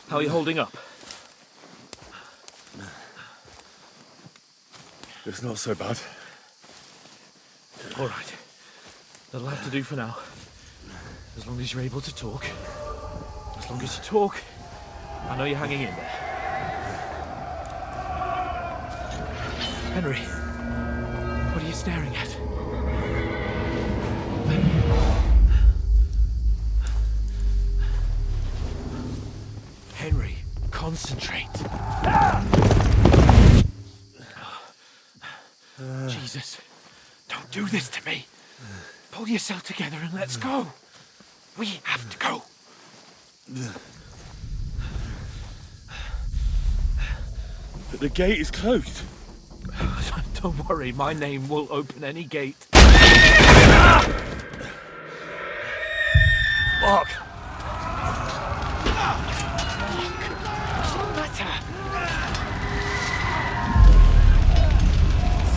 How are you holding up? It's not so bad. All right. That'll have to do for now. As long as you're able to talk. As long as you talk, I know you're hanging in there. Henry, what are you staring at? Henry, concentrate. Jesus, don't do this to me. Pull yourself together and let's go. We have to go. But the gate is closed. Don't worry, my name will open any gate. Mark! What's the matter?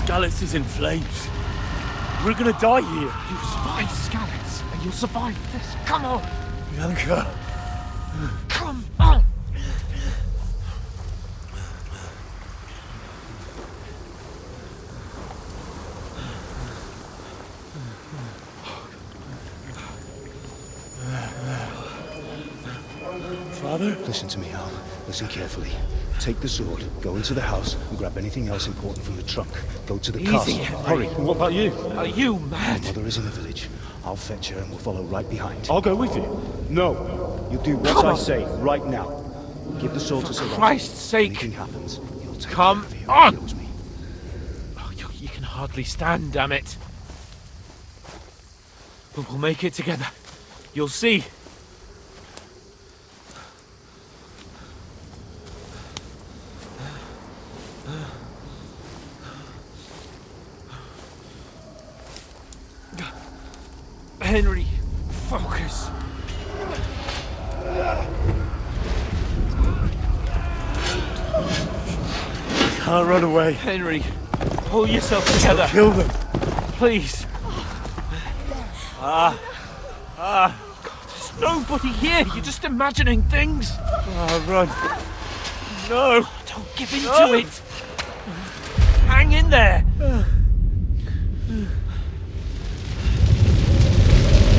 Scallis is in flames. We're gonna die here. You survived Scallis, and you'll survive this. Come on! Bianca. Come on! Father? Listen to me, Al. Listen carefully. Take the sword, go into the house, and grab anything else important from the trunk. Go to the castle. Henry. Hurry. What about you? Are you mad? Mother is in the village. I'll fetch her and we'll follow right behind. I'll go with you. No! You do what I say, right now. Give the sword to Sir. For Christ's sake! Anything happens, you'll take Come care of her. on! He owes me. Oh, you can hardly stand, damn it. But we'll make it together. You'll see. Henry, focus. Can't run away. Henry, pull yourself together. Kill them. Please. God, there's nobody here. You're just imagining things. Run. No. Don't give in to it. Hang in there.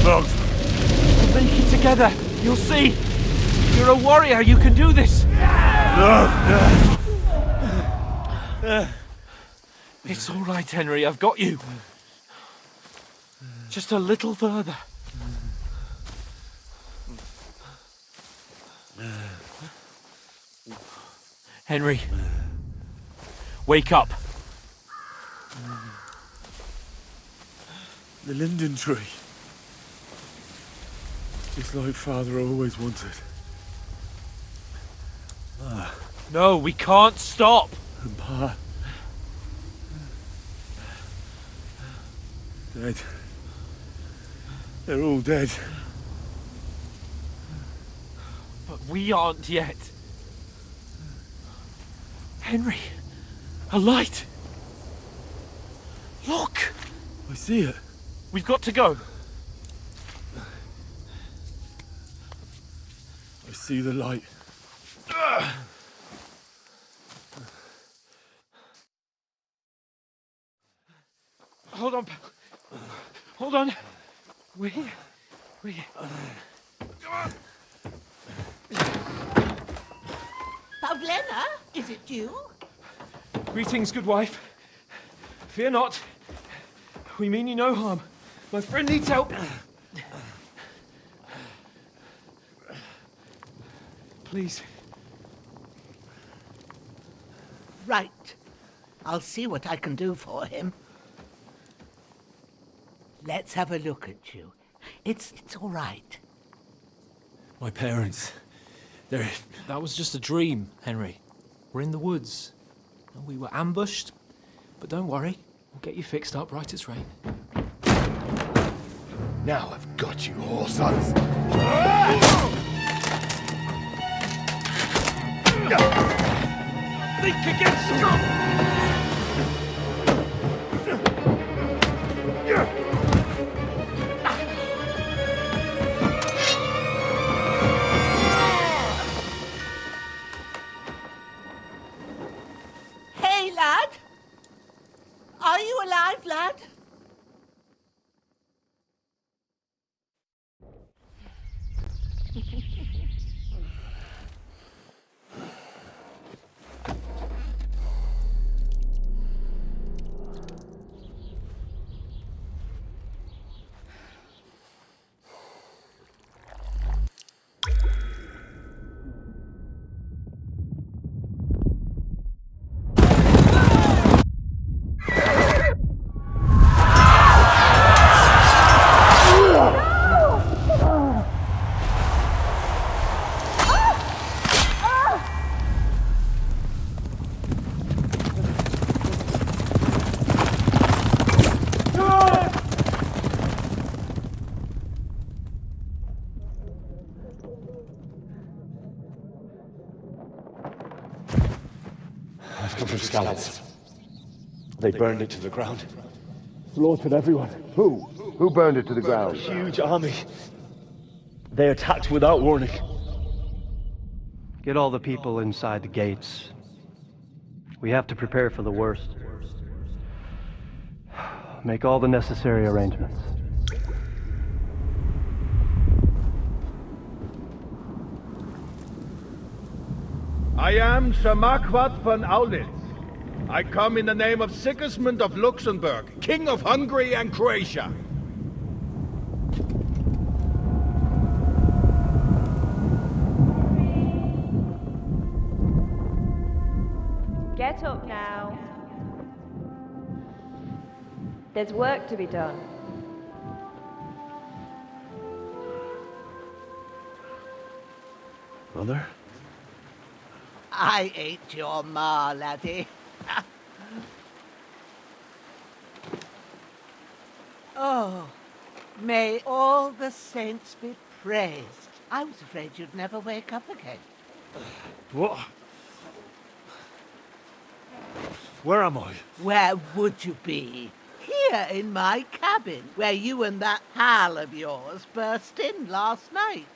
Bugs. We'll make it together. You'll see. You're a warrior. You can do this. No. It's all right, Henry. I've got you. Just a little further. Henry, wake up. The linden tree. Just like Father always wanted. No, we can't stop. And Pa. Dead. They're all dead. But we aren't yet. Henry, a light. Look, I see it. we've got to go. I see the light. Hold on, pal. Hold on. We're here. We're here. Come on. Bozhena, is it you? Greetings, good wife. Fear not. We mean you no harm. My friend needs help. Please. Right. I'll see what I can do for him. Let's have a look at you. It's all right. My parents. They're... That was just a dream, Henry. We're in the woods. We were ambushed, but don't worry. We'll get you fixed up right as rain. Now I've got you, whore sons. Think against them! I've come from Scallops. They burned it to the ground. Slaughtered everyone. Who? Who burned it to the ground? Huge army. They attacked without warning. Get all the people inside the gates. We have to prepare for the worst. Make all the necessary arrangements. I am Sir Marquardt von Oled. I come in the name of Sigismund of Luxembourg, King of Hungary and Croatia. Get up now. There's work to be done. Mother? I ain't your ma, laddie. Oh, may all the saints be praised. I was afraid you'd never wake up again. What? Where am I? Where would you be? Here in my cabin, where you and that pal of yours burst in last night.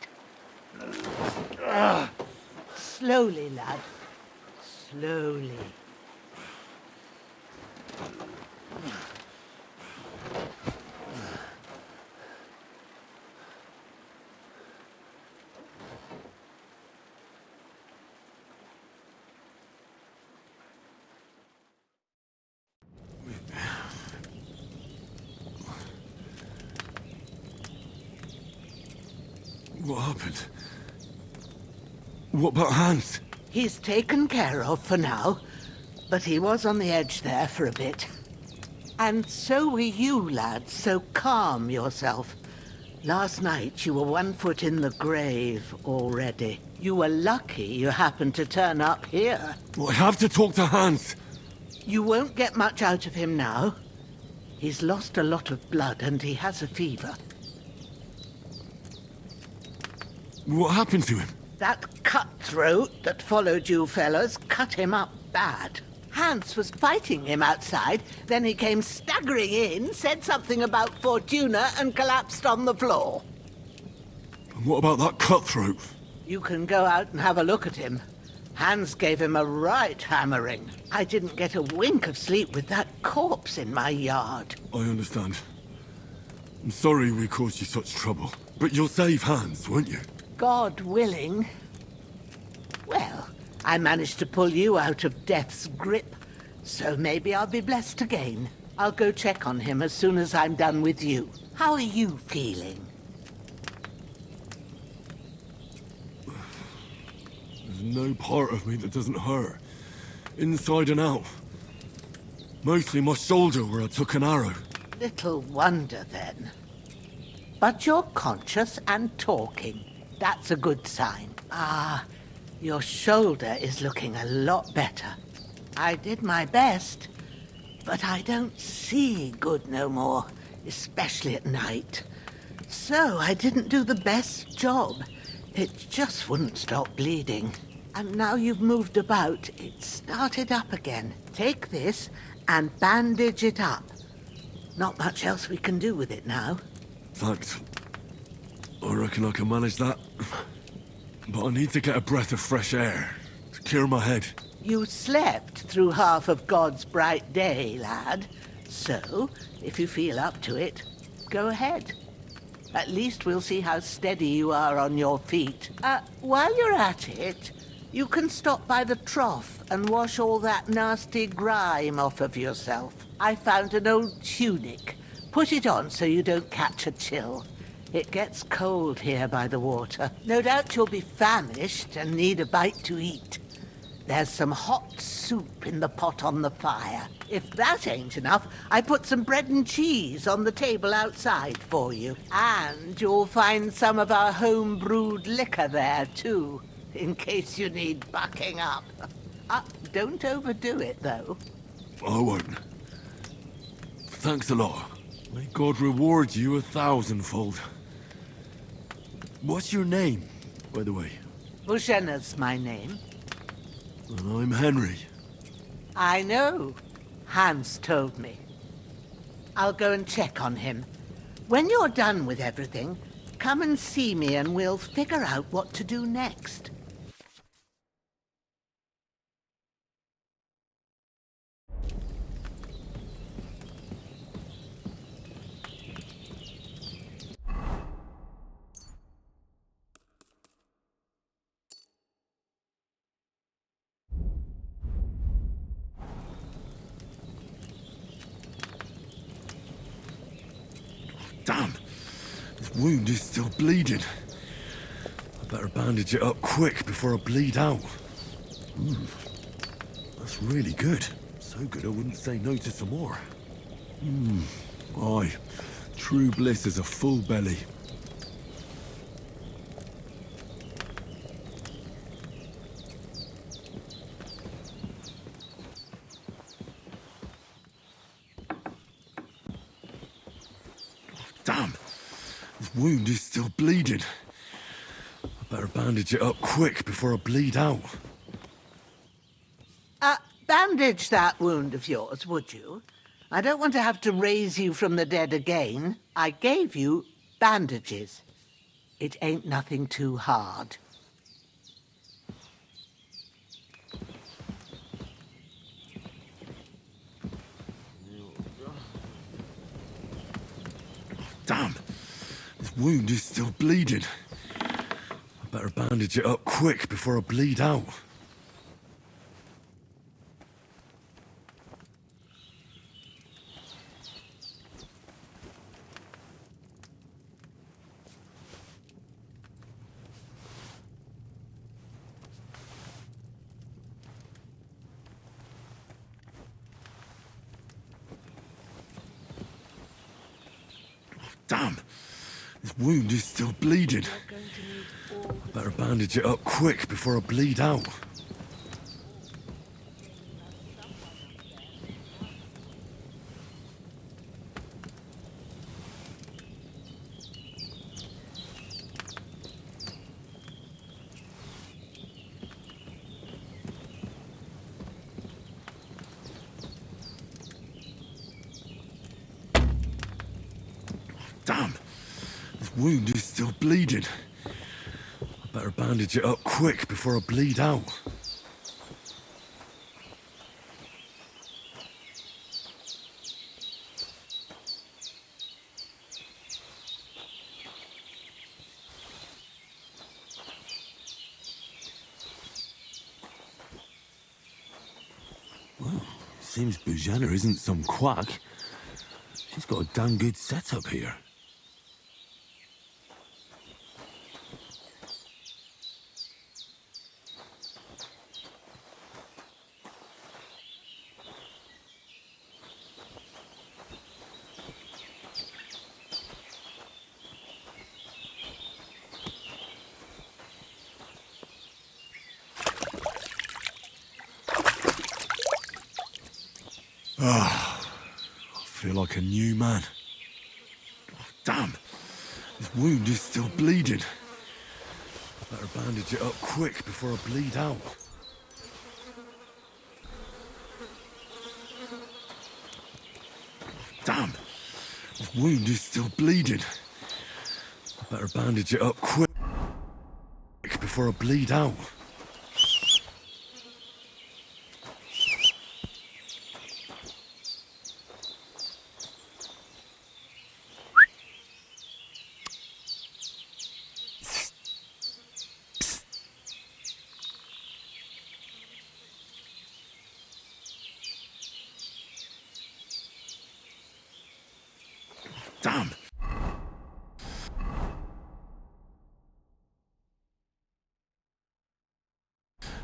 Slowly, lad. Slowly. What happened? What about Hans? He's taken care of for now, but he was on the edge there for a bit. And so were you, lad, so calm yourself. Last night you were 1 foot in the grave already. You were lucky you happened to turn up here. Well, I have to talk to Hans. You won't get much out of him now. He's lost a lot of blood and he has a fever. What happened to him? That cutthroat that followed you fellas cut him up bad. Hans was fighting him outside, then he came staggering in, said something about Fortuna and collapsed on the floor. And what about that cutthroat? You can go out and have a look at him. Hans gave him a right hammering. I didn't get a wink of sleep with that corpse in my yard. I understand. I'm sorry we caused you such trouble. But you'll save Hans, won't you? God willing. Well, I managed to pull you out of death's grip, so maybe I'll be blessed again. I'll go check on him as soon as I'm done with you. How are you feeling? There's no part of me that doesn't hurt. Inside and out. Mostly my shoulder where I took an arrow. Little wonder then. But you're conscious and talking. That's a good sign. Ah, your shoulder is looking a lot better. I did my best, but I don't see good no more, especially at night. So I didn't do the best job. It just wouldn't stop bleeding. And now you've moved about, it started up again. Take this and bandage it up. Not much else we can do with it now. Thanks. I reckon I can manage that. But I need to get a breath of fresh air to clear my head. You slept through half of God's bright day, lad. So, if you feel up to it, go ahead. At least we'll see how steady you are on your feet. While you're at it, you can stop by the trough and wash all that nasty grime off of yourself. I found an old tunic. Put it on so you don't catch a chill. It gets cold here by the water. No doubt you'll be famished and need a bite to eat. There's some hot soup in the pot on the fire. If that ain't enough, I put some bread and cheese on the table outside for you. And you'll find some of our home-brewed liquor there, too, in case you need bucking up. Don't overdo it, though. I won't. Thanks a lot. May God reward you 1,000-fold. What's your name, by the way? Bozhena's my name. And I'm Henry. I know. Hans told me. I'll go and check on him. When you're done with everything, come and see me and we'll figure out what to do next. Damn! This wound is still bleeding. I better bandage it up quick before I bleed out. That's really good. So good I wouldn't say no to some more. Aye. True bliss is a full belly. Damn! This wound is still bleeding. I better bandage it up quick before I bleed out. Bandage that wound of yours, would you? I don't want to have to raise you from the dead again. I gave you bandages. It ain't nothing too hard. Damn! This wound is still bleeding. I better bandage it up quick before I bleed out. Damn! This wound is still bleeding. Better bandage it up quick before I bleed out. Damn! This wound is still bleeding. I better bandage it up quick before I bleed out. Well, seems Bozhena isn't some quack. She's got a damn good setup here. I feel like a new man. Damn! This wound is still bleeding. I better bandage it up quick before I bleed out. Damn! This wound is still bleeding. I better bandage it up quick before I bleed out. damn.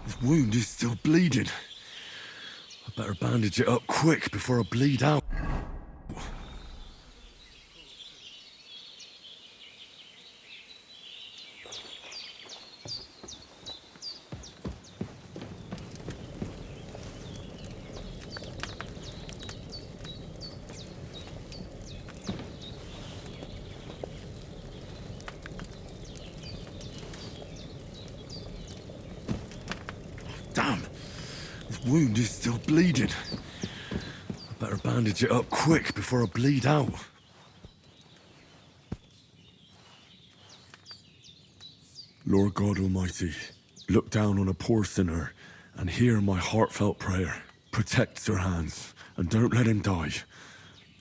This wound is still bleeding. I better bandage it up quick before I bleed out. Damn! This wound is still bleeding. I better bandage it up quick before I bleed out. Lord God Almighty, look down on a poor sinner and hear my heartfelt prayer. Protect Sir Hans and don't let him die.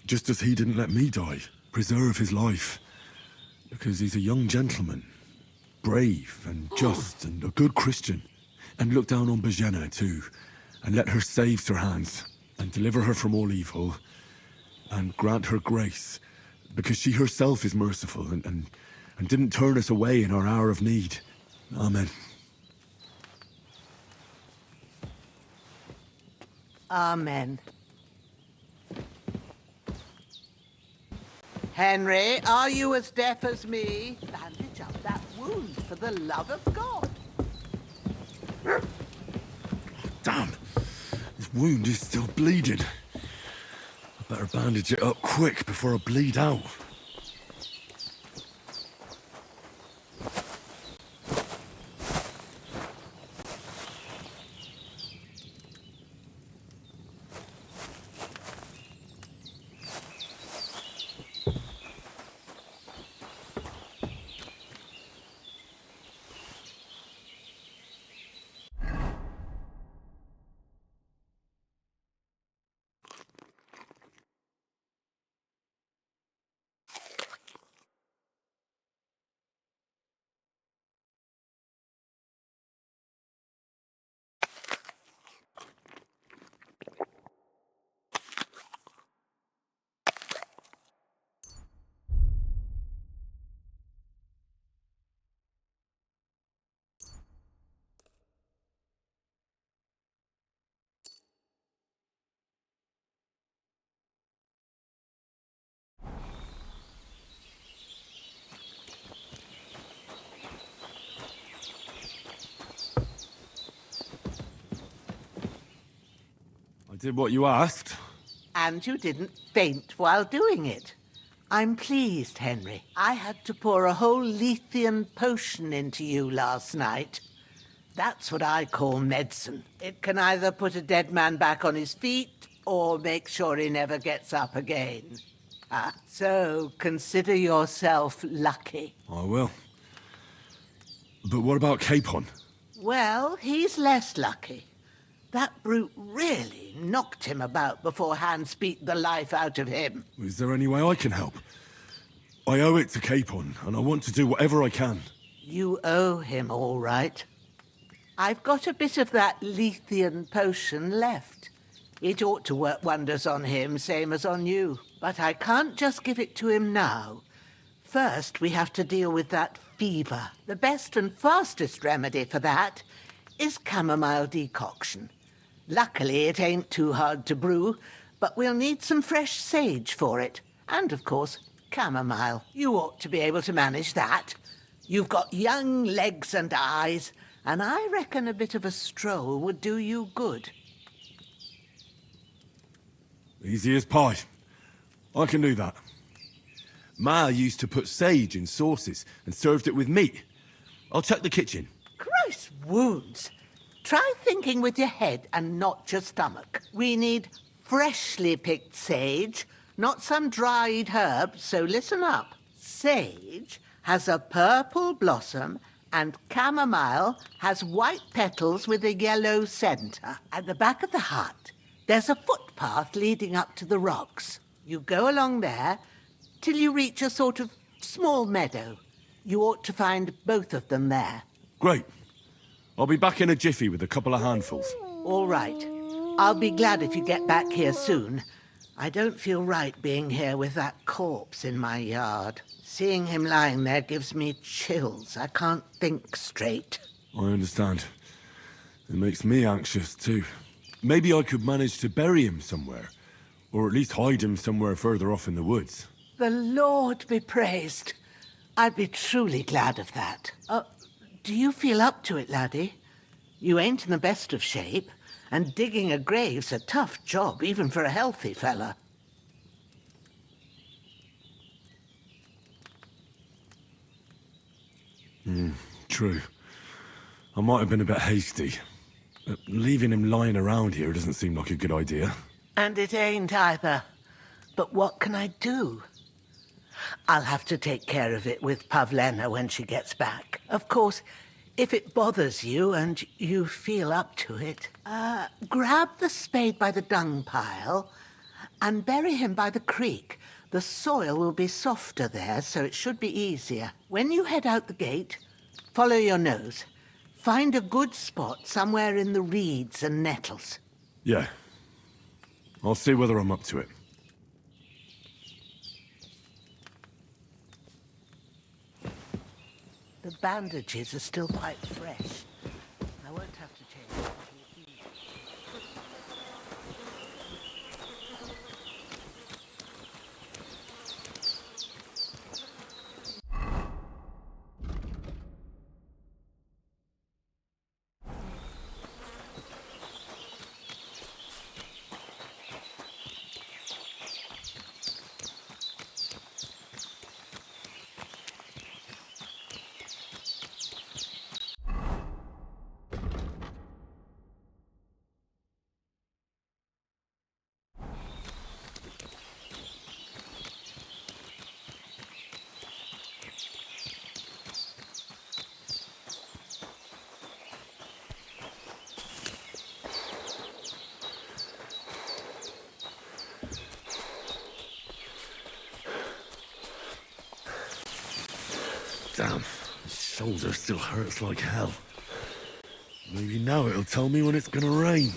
Just as he didn't let me die. Preserve his life. Because he's a young gentleman. Brave and just and a good Christian. And look down on Bozhena too, and let her save Sir Hans, and deliver her from all evil, and grant her grace, because she herself is merciful, and didn't turn us away in our hour of need. Amen. Amen. Henry, are you as deaf as me? Bandage up that wound for the love of God. Damn! This wound is still bleeding. I better bandage it up quick before I bleed out. I did what you asked. And you didn't faint while doing it. I'm pleased, Henry. I had to pour a whole Lethean potion into you last night. That's what I call medicine. It can either put a dead man back on his feet or make sure he never gets up again. So consider yourself lucky. I will. But what about Capon? Well, he's less lucky. That brute really knocked him about before Hans beat the life out of him. Is there any way I can help? I owe it to Capon, and I want to do whatever I can. You owe him, all right. I've got a bit of that Lethean potion left. It ought to work wonders on him, same as on you. But I can't just give it to him now. First, we have to deal with that fever. The best and fastest remedy for that is chamomile decoction. Luckily, it ain't too hard to brew, but we'll need some fresh sage for it. And, of course, chamomile. You ought to be able to manage that. You've got young legs and eyes, and I reckon a bit of a stroll would do you good. Easy as pie. I can do that. Ma used to put sage in sauces and served it with meat. I'll check the kitchen. Christ wounds! Try thinking with your head and not your stomach. We need freshly picked sage, not some dried herb, so listen up. Sage has a purple blossom and chamomile has white petals with a yellow centre. At the back of the hut, there's a footpath leading up to the rocks. You go along there till you reach a sort of small meadow. You ought to find both of them there. Great. I'll be back in a jiffy with a couple of handfuls. All right. I'll be glad if you get back here soon. I don't feel right being here with that corpse in my yard. Seeing him lying there gives me chills. I can't think straight. I understand. It makes me anxious, too. Maybe I could manage to bury him somewhere. Or at least hide him somewhere further off in the woods. The Lord be praised. I'd be truly glad of that. Do you feel up to it, laddie? You ain't in the best of shape, and digging a grave's a tough job, even for a healthy fella. True. I might have been a bit hasty. But leaving him lying around here doesn't seem like a good idea. And it ain't either. But what can I do? I'll have to take care of it with Pavlena when she gets back. Of course, if it bothers you and you feel up to it, grab the spade by the dung pile and bury him by the creek. The soil will be softer there, so it should be easier. When you head out the gate, follow your nose. Find a good spot somewhere in the reeds and nettles. Yeah. I'll see whether I'm up to it. The bandages are still quite fresh. I won't have to change them. Damn, my shoulder still hurts like hell. Maybe now it'll tell me when it's gonna rain.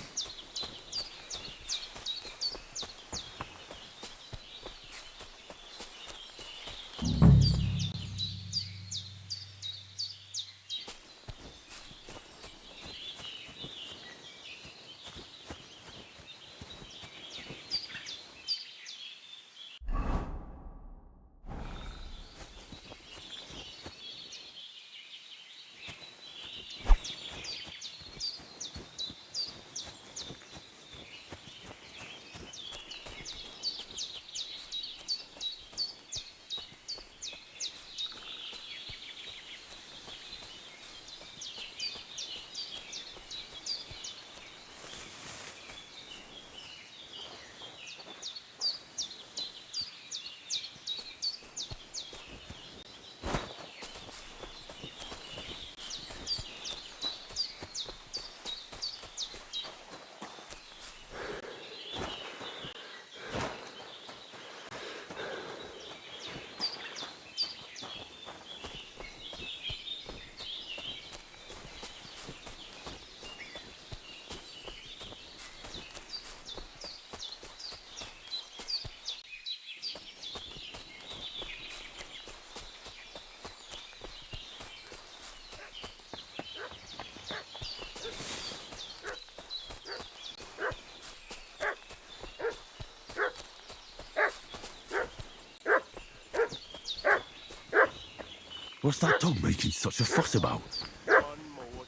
What's that dog making such a fuss about?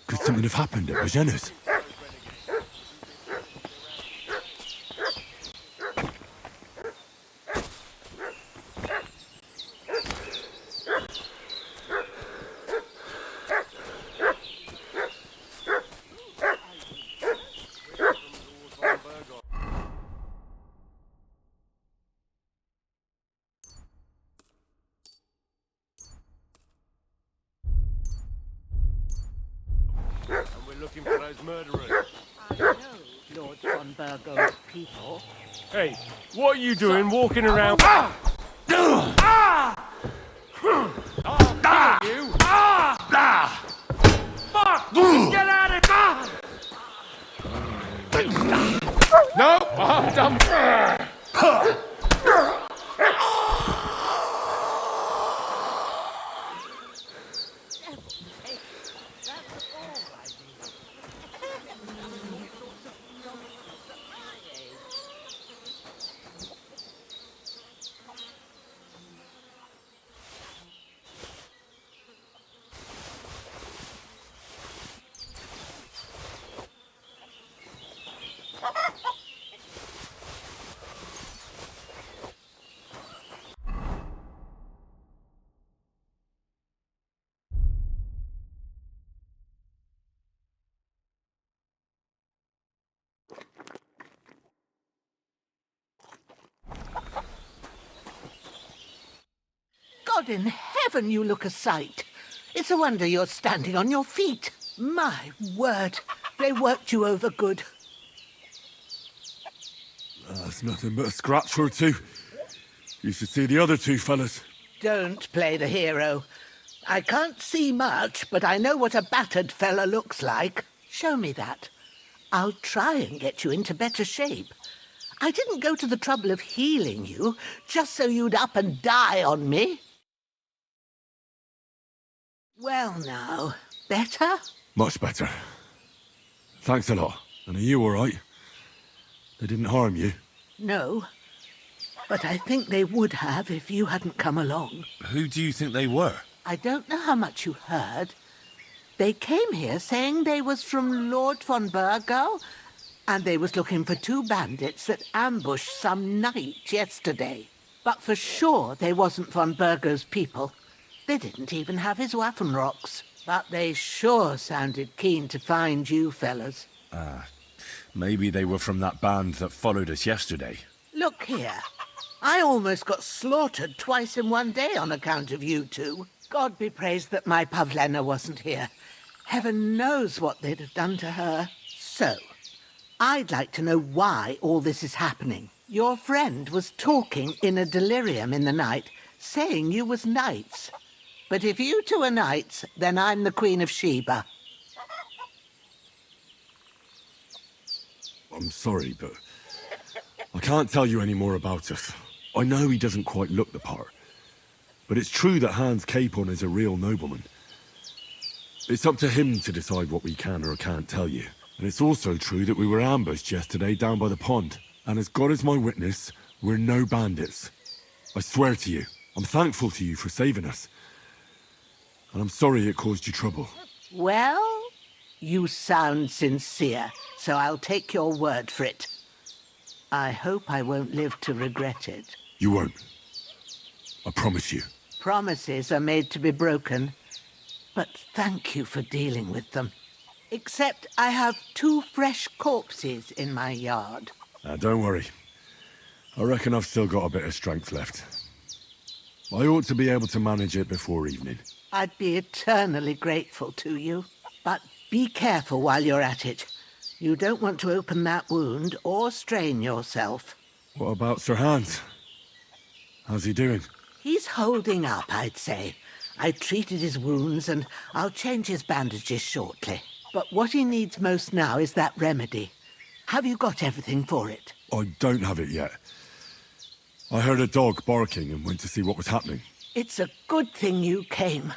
Could something have happened at Bozhena's? Looking for those murderers. I know Lord von Burgo's people. Hey, what are you doing walking around? You! Fuck! Get out of here! No, I'm done. God in heaven, you look a sight. It's a wonder you're standing on your feet. My word, they worked you over good. That's nothing but a scratch or two. You should see the other two fellas. Don't play the hero. I can't see much, but I know what a battered fella looks like. Show me that. I'll try and get you into better shape. I didn't go to the trouble of healing you just so you'd up and die on me. Well now, better? Much better. Thanks a lot. And are you all right? They didn't harm you? No, but I think they would have if you hadn't come along. Who do you think they were? I don't know how much you heard. They came here saying they was from Lord von Burgo, and they was looking for 2 bandits that ambushed some knight yesterday. But for sure they wasn't von Burgo's people. They didn't even have his Waffenrocks. But they sure sounded keen to find you fellas. Maybe they were from that band that followed us yesterday. Look here. I almost got slaughtered twice in one day on account of you two. God be praised that my Pavlena wasn't here. Heaven knows what they'd have done to her. So, I'd like to know why all this is happening. Your friend was talking in a delirium in the night, saying you was knights. But if you two are knights, then I'm the Queen of Sheba. I'm sorry, but I can't tell you any more about it. I know he doesn't quite look the part, but it's true that Hans Capon is a real nobleman. It's up to him to decide what we can or can't tell you. And it's also true that we were ambushed yesterday down by the pond. And as God is my witness, we're no bandits. I swear to you, I'm thankful to you for saving us. And I'm sorry it caused you trouble. Well, you sound sincere, so I'll take your word for it. I hope I won't live to regret it. You won't. I promise you. Promises are made to be broken, but thank you for dealing with them. Except I have 2 fresh corpses in my yard. Don't worry. I reckon I've still got a bit of strength left. I ought to be able to manage it before evening. I'd be eternally grateful to you. But be careful while you're at it. You don't want to open that wound or strain yourself. What about Sir Hans? How's he doing? He's holding up, I'd say. I treated his wounds and I'll change his bandages shortly. But what he needs most now is that remedy. Have you got everything for it? I don't have it yet. I heard a dog barking and went to see what was happening. It's a good thing you came.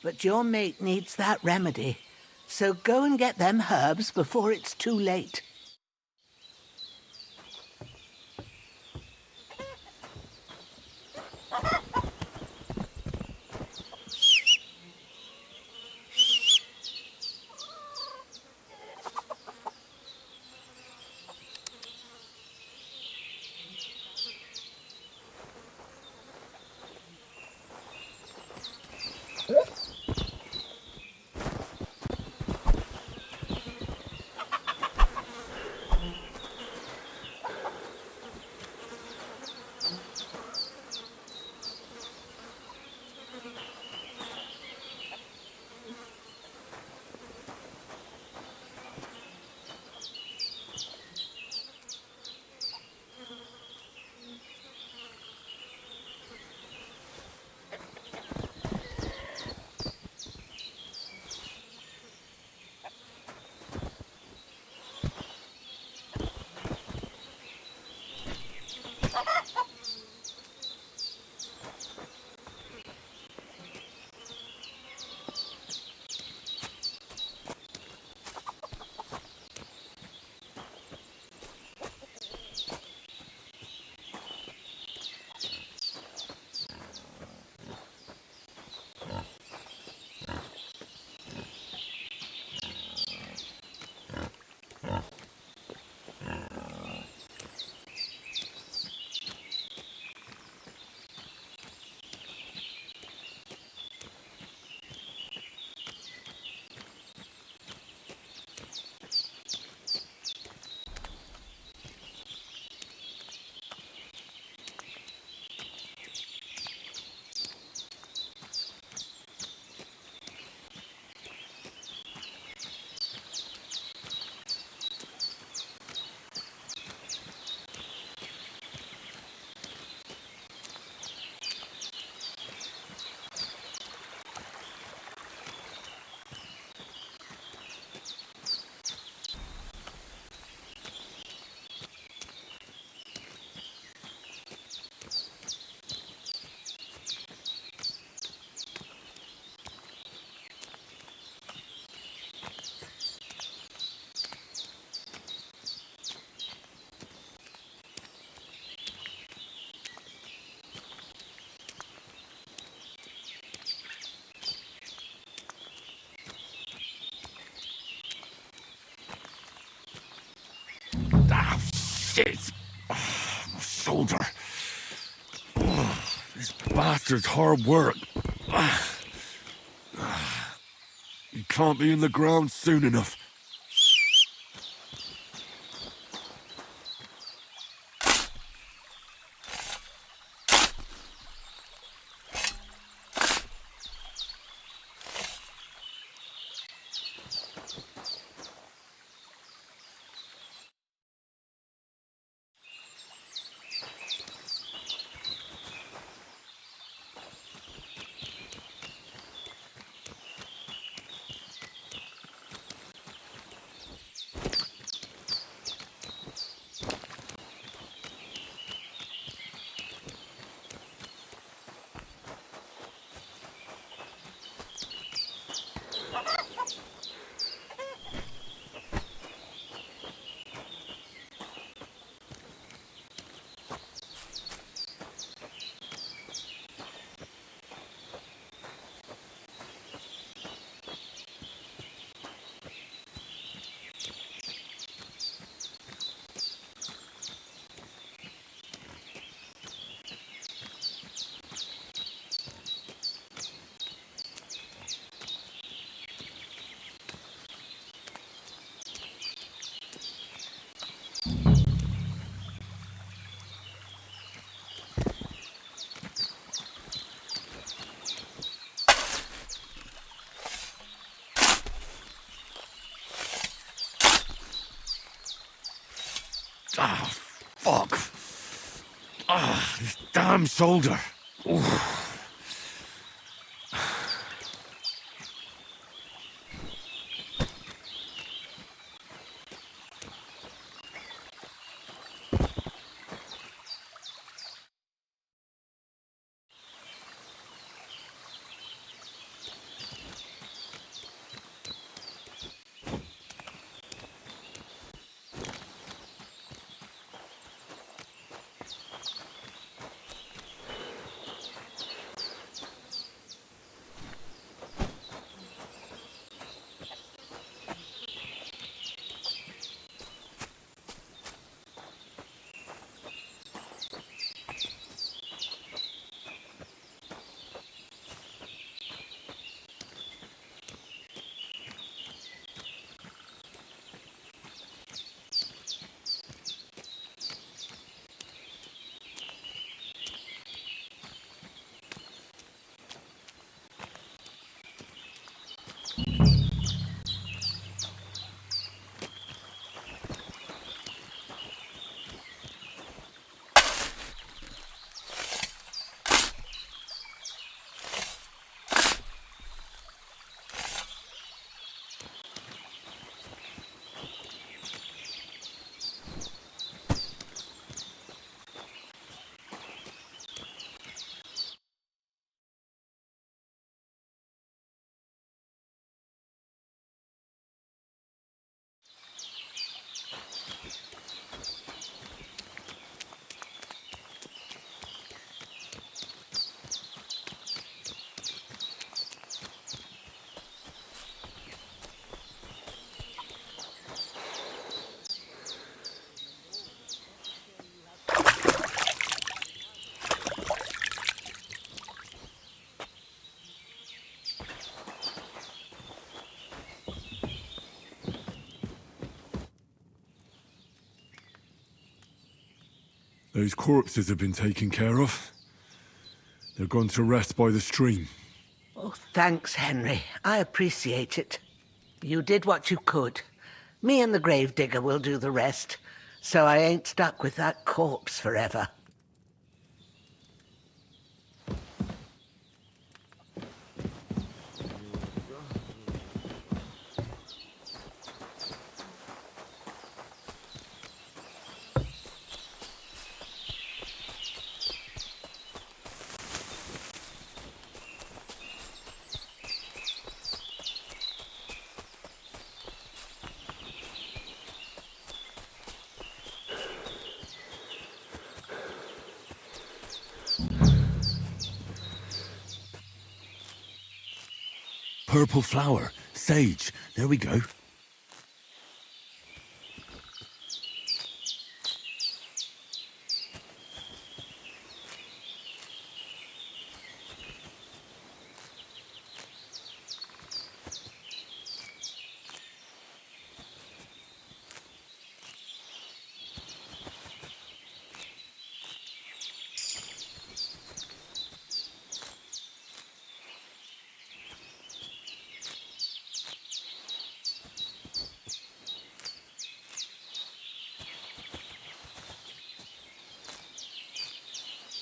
But your mate needs that remedy. So go and get them herbs before it's too late. Shit! Oh, my shoulder. Oh, this bastard's hard work. He can't be in the ground soon enough. Ah, fuck. Ah, this damn shoulder. Oof. Those corpses have been taken care of. They're gone to rest by the stream. Oh, thanks, Henry. I appreciate it. You did what you could. Me and the gravedigger will do the rest, so I ain't stuck with that corpse forever. Purple flower. Sage. There we go.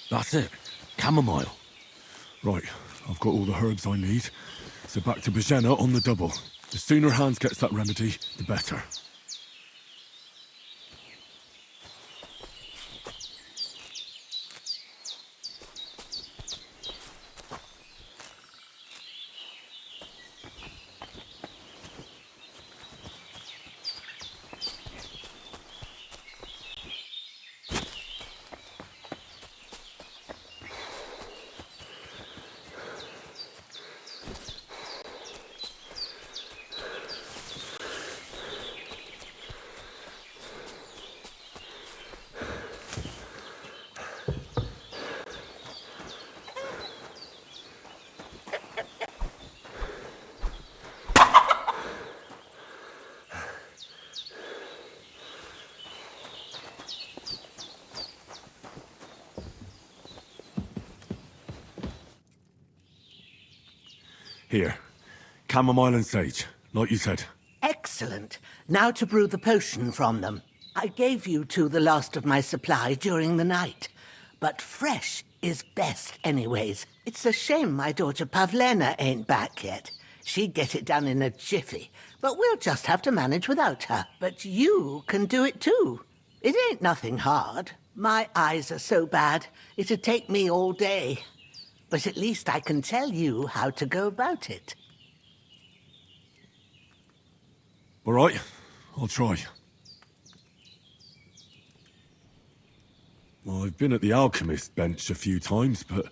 That's it. Chamomile. Right, I've got all the herbs I need. So back to Bozhena on the double. The sooner Hans gets that remedy, the better. Here. Chamomile and sage, like you said. Excellent. Now to brew the potion from them. I gave you two the last of my supply during the night. But fresh is best anyways. It's a shame my daughter Pavlena ain't back yet. She'd get it done in a jiffy, but we'll just have to manage without her. But you can do it too. It ain't nothing hard. My eyes are so bad, it'd take me all day. But at least I can tell you how to go about it. All right, I'll try. Well, I've been at the alchemist bench a few times, but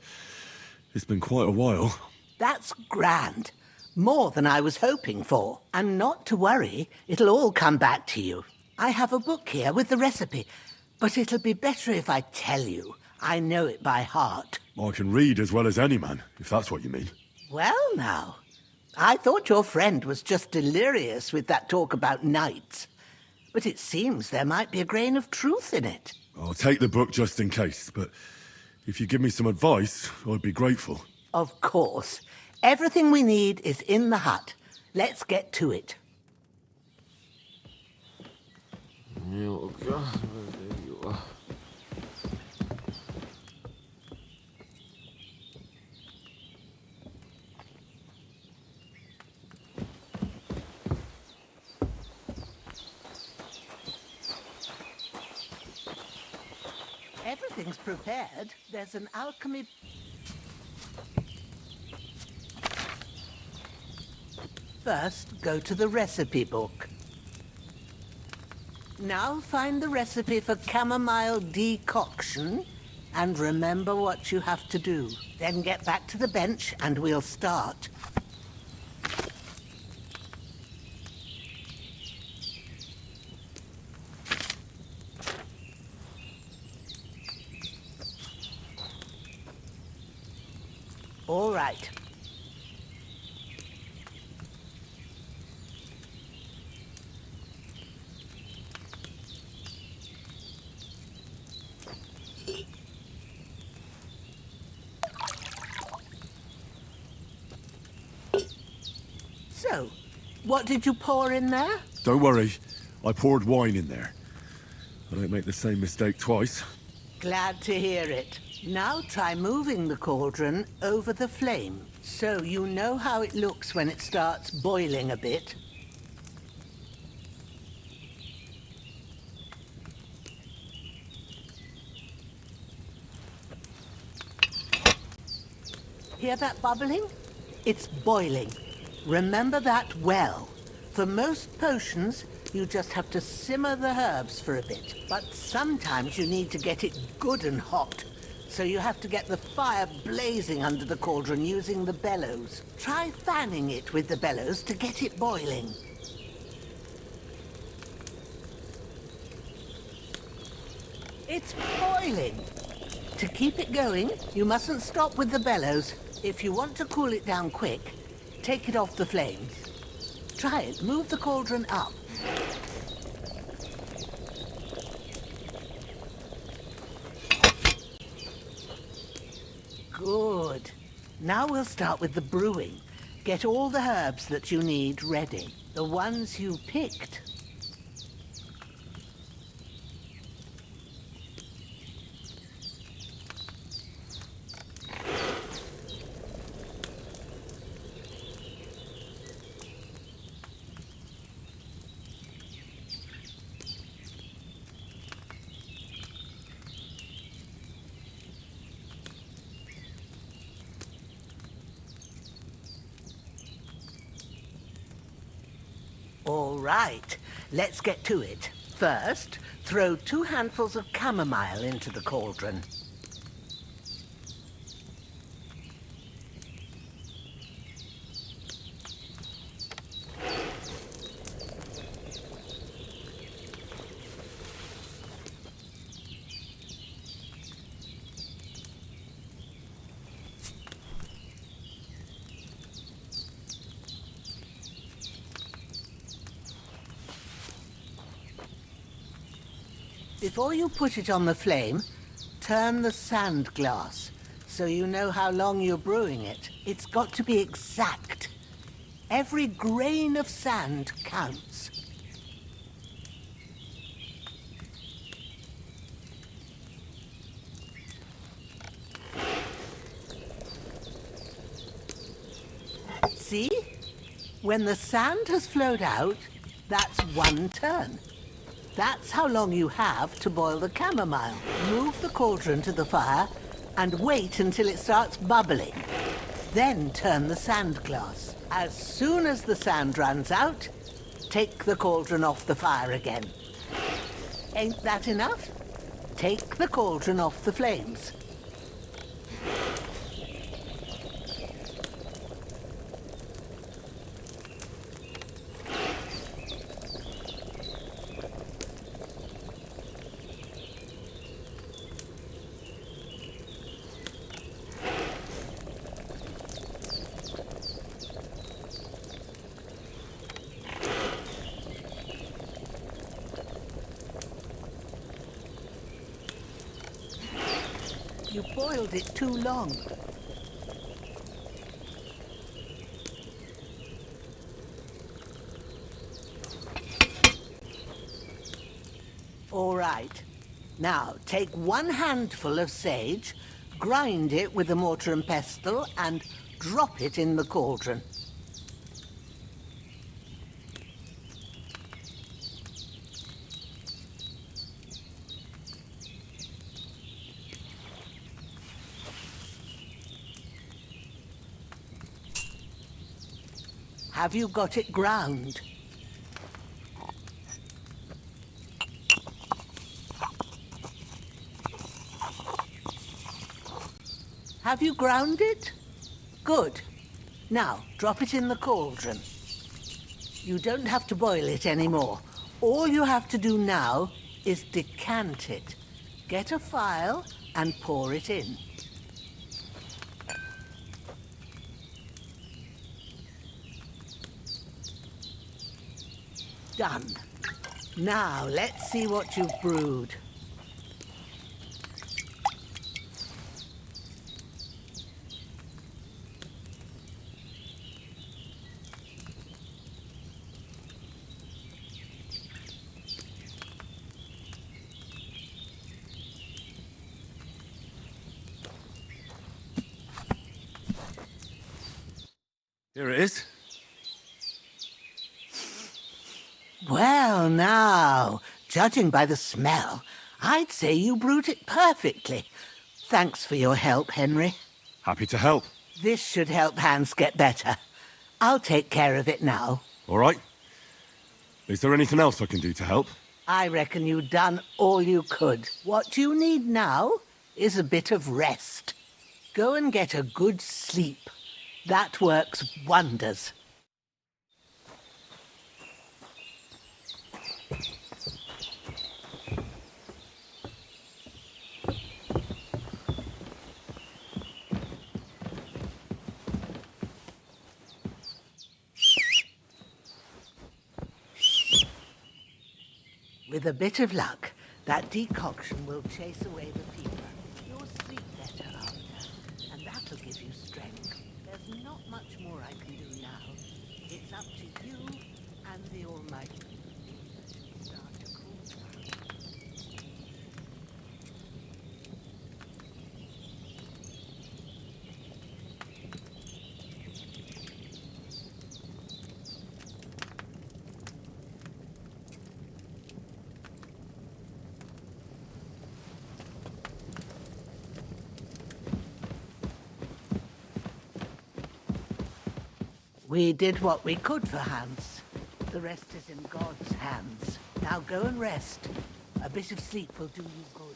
it's been quite a while. That's grand. More than I was hoping for. And not to worry, it'll all come back to you. I have a book here with the recipe, but it'll be better if I tell you. I know it by heart. I can read as well as any man, if that's what you mean. Well now, I thought your friend was just delirious with that talk about knights. But it seems there might be a grain of truth in it. I'll take the book just in case, but if you give me some advice, I'd be grateful. Of course. Everything we need is in the hut. Let's get to it. Everything's prepared. There's an alchemy... First, go to the recipe book. Now find the recipe for chamomile decoction and remember what you have to do. Then get back to the bench and we'll start. All right. So, what did you pour in there? Don't worry, I poured wine in there. I don't make the same mistake twice. Glad to hear it. Now try moving the cauldron over the flame, so you know how it looks when it starts boiling a bit. Hear that bubbling? It's boiling. Remember that well. For most potions, you just have to simmer the herbs for a bit. But sometimes you need to get it good and hot. So you have to get the fire blazing under the cauldron using the bellows. Try fanning it with the bellows to get it boiling. It's boiling. To keep it going, you mustn't stop with the bellows. If you want to cool it down quick, take it off the flames. Try it. Move the cauldron up. Good. Now we'll start with the brewing. Get all the herbs that you need ready. The ones you picked. All right, let's get to it. First, throw 2 handfuls of chamomile into the cauldron. Before you put it on the flame, turn the sand glass so you know how long you're brewing it. It's got to be exact. Every grain of sand counts. See? When the sand has flowed out, that's 1 turn. That's how long you have to boil the chamomile. Move the cauldron to the fire and wait until it starts bubbling. Then turn the sand glass. As soon as the sand runs out, take the cauldron off the fire again. Ain't that enough? Take the cauldron off the flames. You boiled it too long. All right. Now, take 1 handful of sage, grind it with a mortar and pestle, and drop it in the cauldron. Have you got it ground? Have you ground it? Good. Now, drop it in the cauldron. You don't have to boil it anymore. All you have to do now is decant it. Get a phial and pour it in. Done. Now, let's see what you've brewed. Here it is. Well, now, judging by the smell, I'd say you brewed it perfectly. Thanks for your help, Henry. Happy to help. This should help Hans get better. I'll take care of it now. All right. Is there anything else I can do to help? I reckon you've done all you could. What you need now is a bit of rest. Go and get a good sleep. That works wonders. With a bit of luck, that decoction will chase away the fever. You'll sleep better after, and that'll give you strength. There's not much more I can do now. It's up to you and the Almighty. Start to cool down. We did what we could for Hans. The rest is in God's hands. Now go and rest. A bit of sleep will do you good.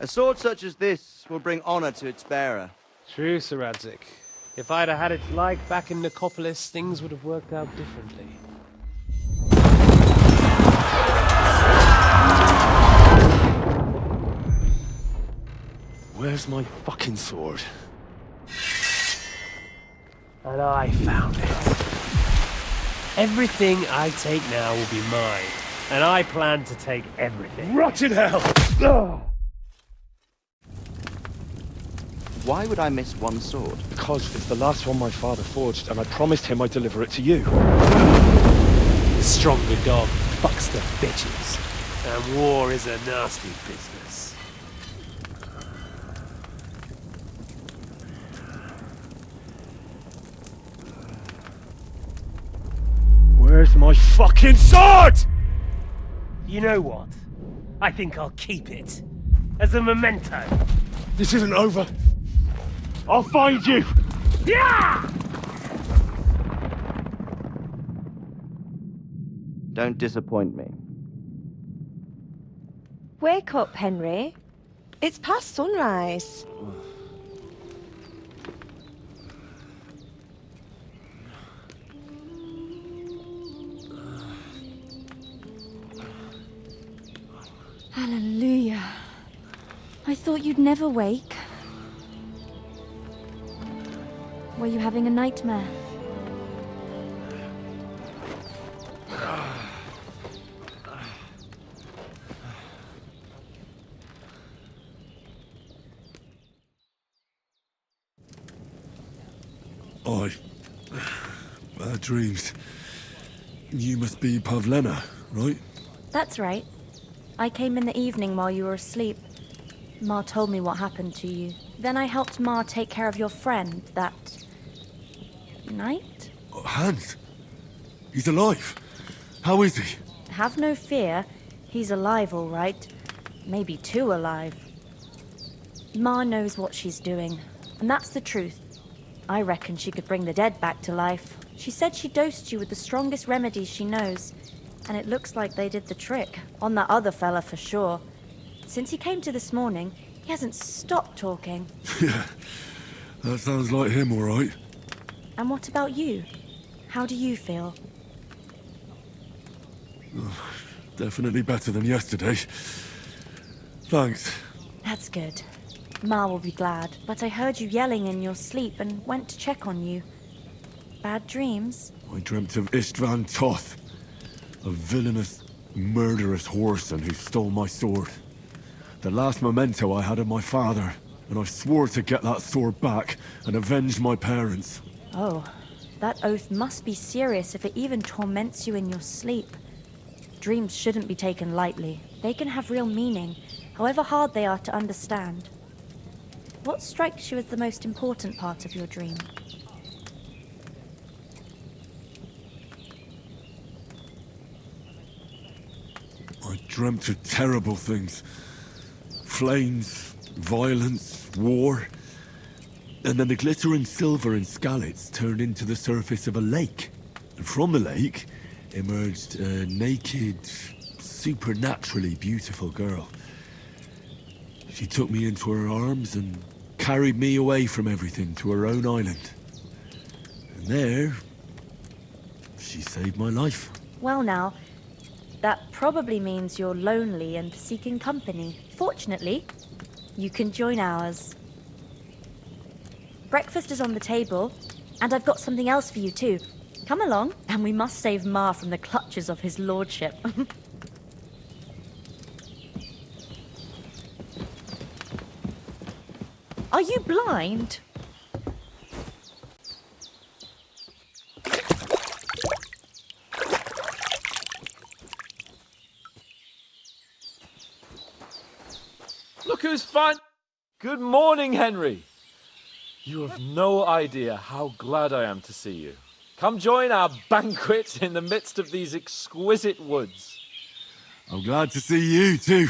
A sword such as this will bring honor to its bearer. True, Sir Radzik. If I'd have had its like back in Nicopolis, things would have worked out differently. Where's my fucking sword? And I found it. Everything I take now will be mine, and I plan to take everything. Rotten hell! Why would I miss one sword? Because it's the last one my father forged, and I promised him I'd deliver it to you. The stronger dog fucks the bitches, and war is a nasty business. Where's my fucking sword? You know what? I think I'll keep it. As a memento. This isn't over. I'll find you! Yeah! Don't disappoint me. Wake up, Henry. It's past sunrise. Hallelujah. I thought you'd never wake. Were you having a nightmare? Bad dreams. You must be Pavlena, right? That's right. I came in the evening while you were asleep. Ma told me what happened to you. Then I helped Ma take care of your friend that night? Hans? He's alive. How is he? Have no fear. He's alive, all right. Maybe too alive. Ma knows what she's doing, and that's the truth. I reckon she could bring the dead back to life. She said she dosed you with the strongest remedies she knows, and it looks like they did the trick. On that other fella for sure. Since he came to this morning, he hasn't stopped talking. Yeah, that sounds like him, all right. And what about you? How do you feel? Definitely better than yesterday. Thanks. That's good. Ma will be glad, but I heard you yelling in your sleep and went to check on you. Bad dreams? I dreamt of Istvan Toth, a villainous, murderous whoreson who stole my sword. The last memento I had of my father, and I swore to get that sword back and avenge my parents. Oh, that oath must be serious if it even torments you in your sleep. Dreams shouldn't be taken lightly. They can have real meaning, however hard they are to understand. What strikes you as the most important part of your dream? I dreamt of terrible things. Flames, violence, war. And then the glittering silver and scallops turned into the surface of a lake. And from the lake emerged a naked, supernaturally beautiful girl. She took me into her arms and carried me away from everything to her own island. there, she saved my life. Well now, that probably means you're lonely and seeking company. Fortunately, you can join ours. Breakfast is on the table, and I've got something else for you too. Come along, and we must save Ma from the clutches of his lordship. Are you blind? Look who's fun! Good morning, Henry! You have no idea how glad I am to see you. Come join our banquet in the midst of these exquisite woods. I'm glad to see you too.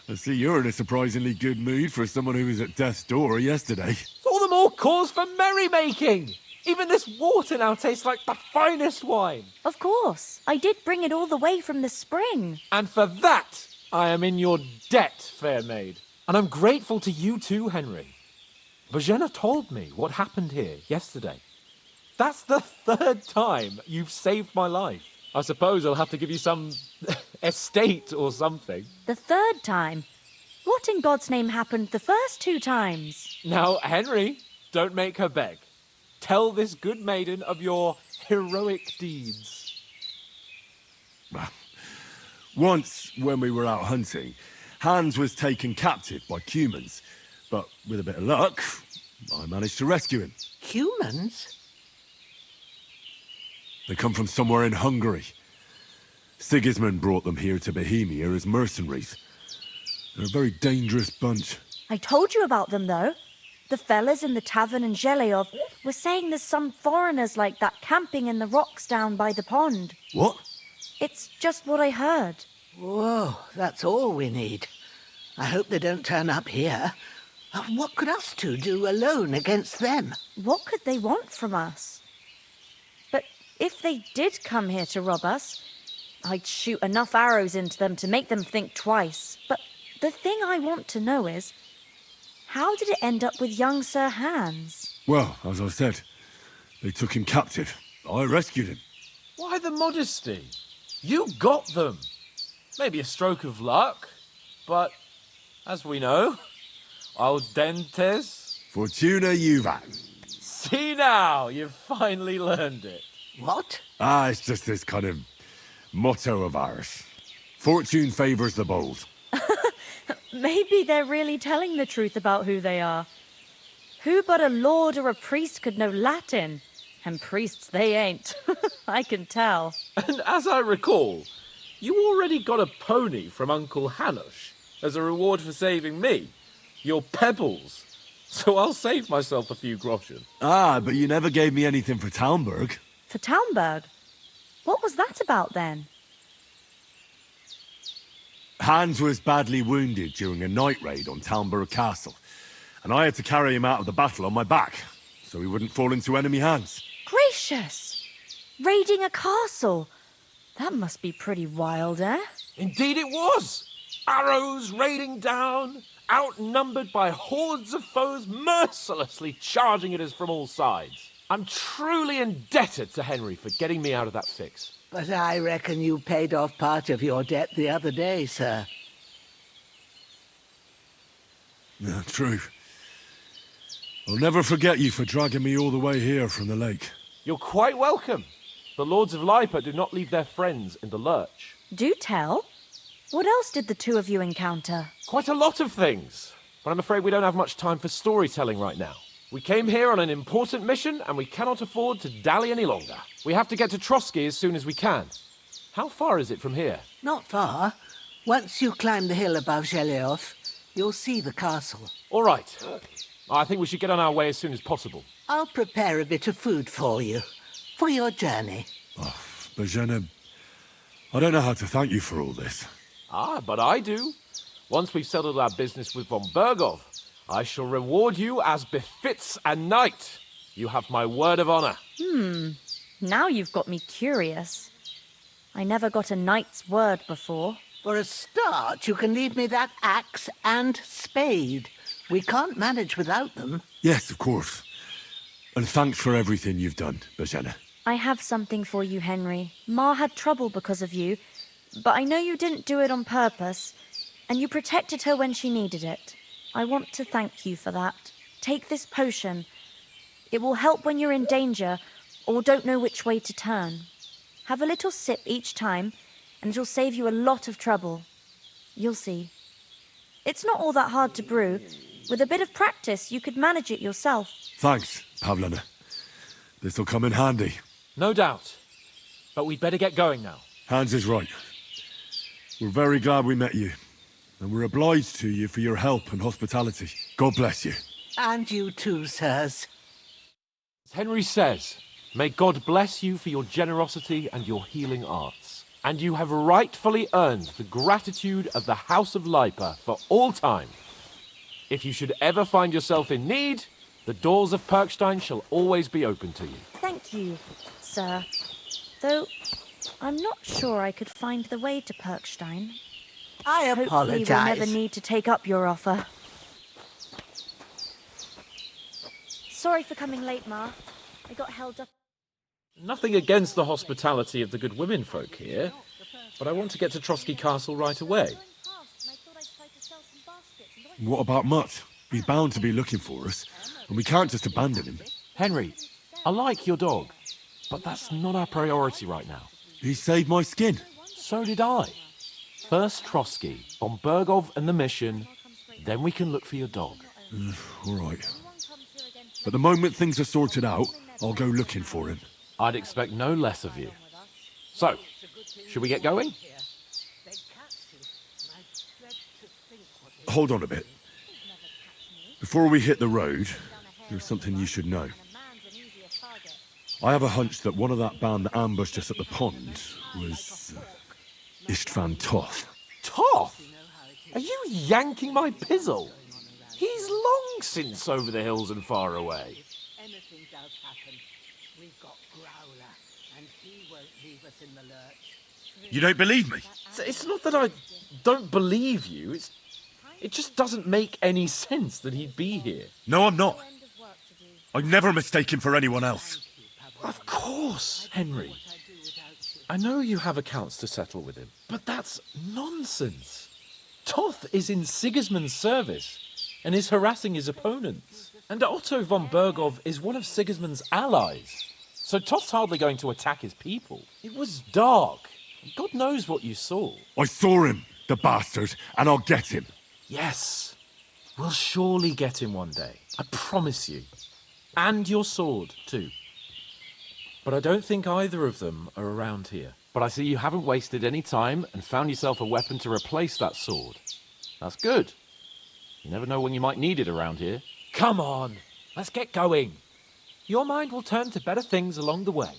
I see you're in a surprisingly good mood for someone who was at death's door yesterday. It's all the more cause for merrymaking! Even this water now tastes like the finest wine. Of course. I did bring it all the way from the spring. And for that, I am in your debt, fair maid. And I'm grateful to you too, Henry. Bozhena told me what happened here yesterday. That's the 3rd time you've saved my life. I suppose I'll have to give you some estate or something. The 3rd time? What in God's name happened the first 2 times? Now, Henry, don't make her beg. Tell this good maiden of your heroic deeds. Once, when we were out hunting, Hans was taken captive by humans. But with a bit of luck, I managed to rescue him. Humans? They come from somewhere in Hungary. Sigismund brought them here to Bohemia as mercenaries. They're a very dangerous bunch. I told you about them, though. The fellas in the tavern in Zheleyov were saying there's some foreigners like that camping in the rocks down by the pond. What? It's just what I heard. Whoa, that's all we need. I hope they don't turn up here. What could us two do alone against them? What could they want from us? But if they did come here to rob us, I'd shoot enough arrows into them to make them think twice. But the thing I want to know is, how did it end up with young Sir Hans? Well, as I said, they took him captive. I rescued him. Why the modesty? You got them. Maybe a stroke of luck, but as we know, audentes. Fortuna juvat. See now, you've finally learned it. What? It's just this kind of motto of ours. Fortune favours the bold. Maybe they're really telling the truth about who they are. Who but a lord or a priest could know Latin? And priests they ain't. I can tell. And as I recall, you already got a pony from Uncle Hanush as a reward for saving me. Your pebbles. So I'll save myself a few groschen. But you never gave me anything for Talmberg. For Talmberg? What was that about then? Hans was badly wounded during a night raid on Talmberg Castle, and I had to carry him out of the battle on my back, so he wouldn't fall into enemy hands. Gracious! Raiding a castle? That must be pretty wild, eh? Indeed it was! Arrows raining down, outnumbered by hordes of foes mercilessly charging at us from all sides. I'm truly indebted to Henry for getting me out of that fix. But I reckon you paid off part of your debt the other day, sir. Yeah, true. I'll never forget you for dragging me all the way here from the lake. You're quite welcome. The Lords of Lipa do not leave their friends in the lurch. Do tell. What else did the two of you encounter? Quite a lot of things. But I'm afraid we don't have much time for storytelling right now. We came here on an important mission, and we cannot afford to dally any longer. We have to get to Trosky as soon as we can. How far is it from here? Not far. Once you climb the hill above Zheleyov, you'll see the castle. All right. I think we should get on our way as soon as possible. I'll prepare a bit of food for you, for your journey. Bozhena, I don't know how to thank you for all this. But I do. Once we've settled our business with von Bergov, I shall reward you as befits a knight. You have my word of honor. Now you've got me curious. I never got a knight's word before. For a start, you can leave me that axe and spade. We can't manage without them. Yes, of course. And thanks for everything you've done, Bozhena. I have something for you, Henry. Ma had trouble because of you, but I know you didn't do it on purpose, and you protected her when she needed it. I want to thank you for that. Take this potion. It will help when you're in danger or don't know which way to turn. Have a little sip each time, and it'll save you a lot of trouble. You'll see. It's not all that hard to brew. With a bit of practice, you could manage it yourself. Thanks, Pavlana. This'll come in handy. No doubt. But we'd better get going now. Hans is right. We're very glad we met you. And we're obliged to you for your help and hospitality. God bless you. And you too, sirs. As Henry says, may God bless you for your generosity and your healing arts. And you have rightfully earned the gratitude of the House of Lipa for all time. If you should ever find yourself in need, the doors of Perkstein shall always be open to you. Thank you, sir. Though, I'm not sure I could find the way to Perkstein. I Hopefully apologize. we'll never need to take up your offer. Sorry for coming late, Ma. I got held up. Nothing against the hospitality of the good women folk here, but I want to get to Trosky Castle right away. What about Mutt? He's bound to be looking for us, and we can't just abandon him. Henry, I like your dog, but that's not our priority right now. He saved my skin. So did I. First Trosky, on Bergov and the mission, then we can look for your dog. All right. But the moment things are sorted out, I'll go looking for him. I'd expect no less of you. So, should we get going? Hold on a bit. Before we hit the road, there's something you should know. I have a hunch that one of that band that ambushed us at the pond was Istvan Toth. Toth? Are you yanking my pizzle? He's long since over the hills and far away. Anything does happen, we've got Growler, and he won't leave us in the lurch. You don't believe me? It's not that I don't believe you, it just doesn't make any sense that he'd be here. No, I'm not. I'd never mistake him for anyone else. Of course, Henry. I know you have accounts to settle with him, but that's nonsense. Toth is in Sigismund's service and is harassing his opponents. And Otto von Bergov is one of Sigismund's allies. So Toth's hardly going to attack his people. It was dark. God knows what you saw. I saw him, the bastard, and I'll get him. Yes. We'll surely get him one day. I promise you. And your sword, too. But I don't think either of them are around here. But I see you haven't wasted any time and found yourself a weapon to replace that sword. That's good. You never know when you might need it around here. Come on, let's get going. Your mind will turn to better things along the way.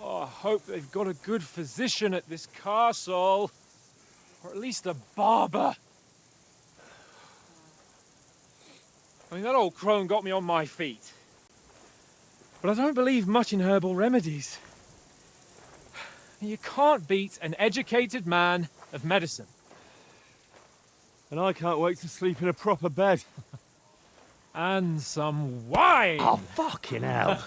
Oh, I hope they've got a good physician at this castle. Or at least a barber. I mean, that old crone got me on my feet. But I don't believe much in herbal remedies. You can't beat an educated man of medicine. And I can't wait to sleep in a proper bed. And some wine! Oh, fucking hell.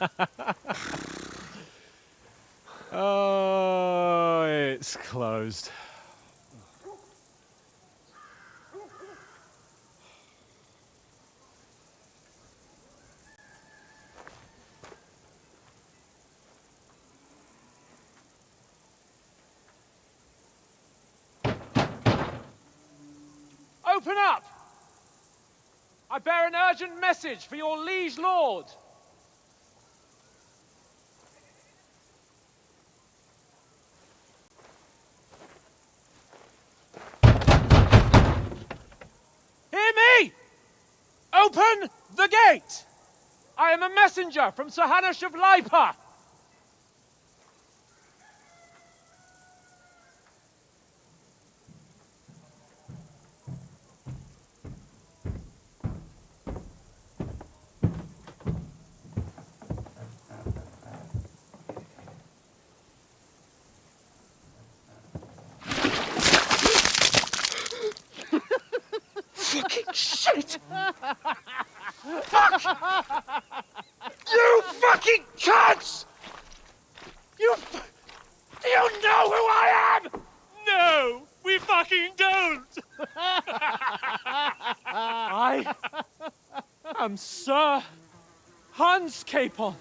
Oh, it's closed. Open up! I bear an urgent message for your liege lord. Hear me! Open the gate! I am a messenger from Sir Hanush of Lipa. Fucking shit! Fuck! You fucking cunts! Do you know who I am? No, we fucking don't! I am Sir Hans Capon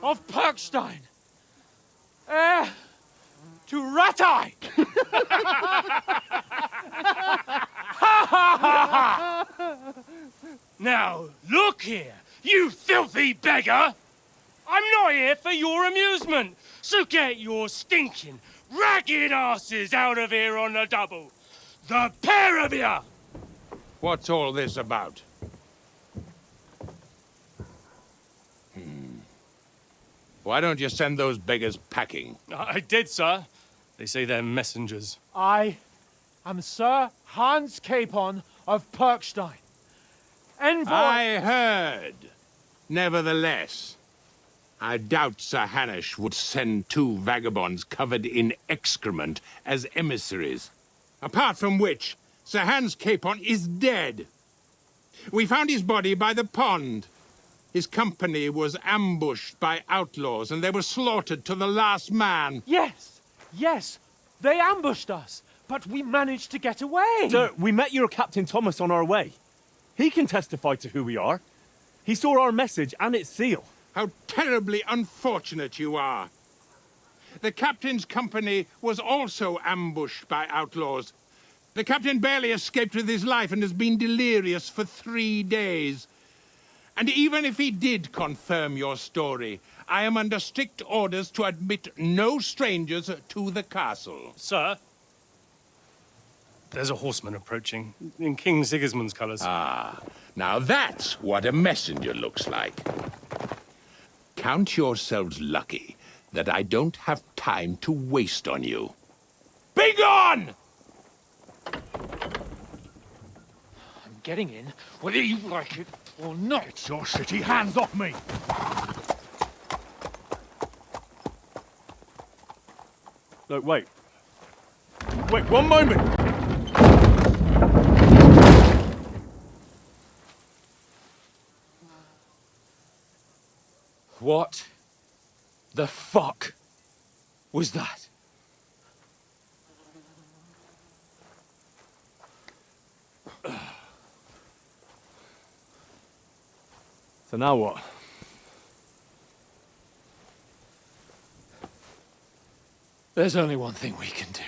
of Perkstein, heir to Ratai! Now, look here, you filthy beggar! I'm not here for your amusement, so get your stinking, ragged asses out of here on the double. The pair of you! What's all this about? Why don't you send those beggars packing? I did, sir. They say they're messengers. I am Sir Hans Capon of Perkstein. Envoy... I heard. Nevertheless, I doubt Sir Hanush would send two vagabonds covered in excrement as emissaries. Apart from which, Sir Hans Capon is dead. We found his body by the pond. His company was ambushed by outlaws, and they were slaughtered to the last man. Yes, yes, they ambushed us, but we managed to get away. Sir, we met your Captain Thomas on our way. He can testify to who we are. He saw our message and its seal. How terribly unfortunate you are. The captain's company was also ambushed by outlaws. The captain barely escaped with his life and has been delirious for 3 days. And even if he did confirm your story, I am under strict orders to admit no strangers to the castle. Sir, there's a horseman approaching, in King Sigismund's colours. Ah, now that's what a messenger looks like. Count yourselves lucky that I don't have time to waste on you. Be gone! I'm getting in, whether you like it or not. Get your shitty hands off me! Look, wait. Wait, one moment! What the fuck was that? So now what? There's only one thing we can do.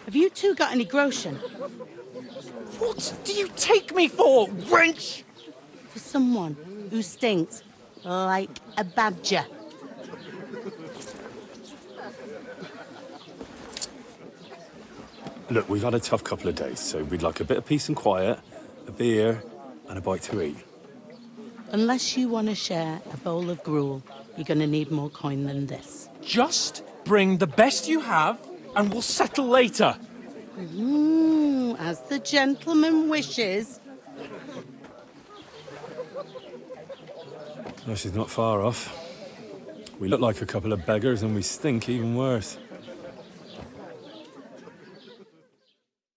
Have you two got any groschen? What do you take me for, wench? For someone who stinks like a badger. Look, we've had a tough couple of days, so we'd like a bit of peace and quiet, a beer, and a bite to eat. Unless you want to share a bowl of gruel, you're going to need more coin than this. Just bring the best you have, and we'll settle later. As the gentleman wishes. No, she's not far off. We look like a couple of beggars, and we stink even worse.